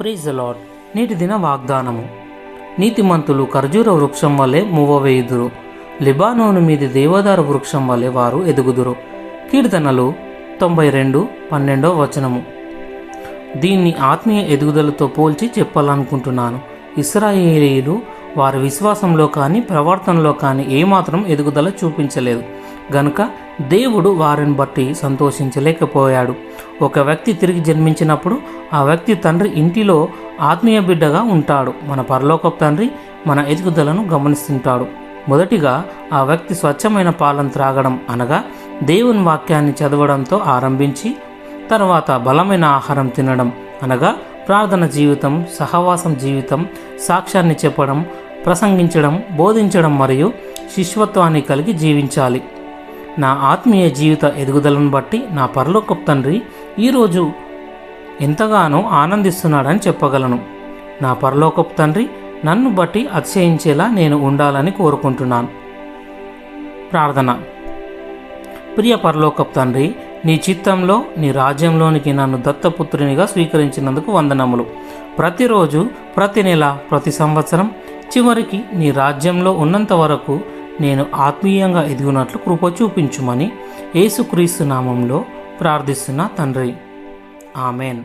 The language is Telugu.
Praise the lord. నేటి దిన వాగ్దానము. నీతిమంతులు ఖర్జూర వృక్షం వలె మూవవేయుదురు, లిబానోను మీది దేవదారు వృక్షం వలె వారు ఎదుగుదురు. కీర్తనలు 92:12 దీన్ని ఆత్మీయ ఎదుగుదలతో పోల్చి చెప్పాలనుకుంటున్నాను. ఇశ్రాయేలీయులు వారి విశ్వాసంలో కానీ ప్రవర్తనలో కానీ ఏమాత్రం ఎదుగుదల చూపించలేదు గనుక దేవుడు వారిని బట్టి సంతోషించలేకపోయాడు. ఒక వ్యక్తి తిరిగి జన్మించినప్పుడు ఆ వ్యక్తి తండ్రి ఇంటిలో ఆత్మీయ బిడ్డగా ఉంటాడు. మన పరలోకపు తండ్రి మన ఎదుగుదలను గమనిస్తుంటాడు. మొదటిగా ఆ వ్యక్తి స్వచ్ఛమైన పాలను త్రాగడం అనగా దేవుని వాక్యాన్ని చదవడంతో ఆరంభించి తర్వాత బలమైన ఆహారం తినడం అనగా ప్రార్థన జీవితం, సహవాసం జీవితం, సాక్ష్యాన్ని చెప్పడం, ప్రసంగించడం, బోధించడం మరియు శిష్యత్వాన్ని కలిగి జీవించాలి. నా ఆత్మీయ జీవిత ఎదుగుదలను బట్టి నా పరలోకపు తండ్రి ఈరోజు ఎంతగానో ఆనందిస్తున్నాడని చెప్పగలను. నా పరలోకపు తండ్రి నన్ను బట్టి అతిశయించేలా నేను ఉండాలని కోరుకుంటున్నాను. ప్రార్థన. ప్రియ పరలోకపు తండ్రి, నీ చిత్తంలో నీ రాజ్యంలోనికి నన్ను దత్తపుత్రునిగా స్వీకరించినందుకు వందనములు. ప్రతిరోజు, ప్రతి నెల, ప్రతి సంవత్సరం చివరికి నీ రాజ్యంలో ఉన్నంత వరకు నేను ఆత్మీయంగా ఎదిగినట్లు కృప చూపించుమని యేసుక్రీస్తు నామంలో ప్రార్థిస్తున్నా తండ్రి. ఆమెన్.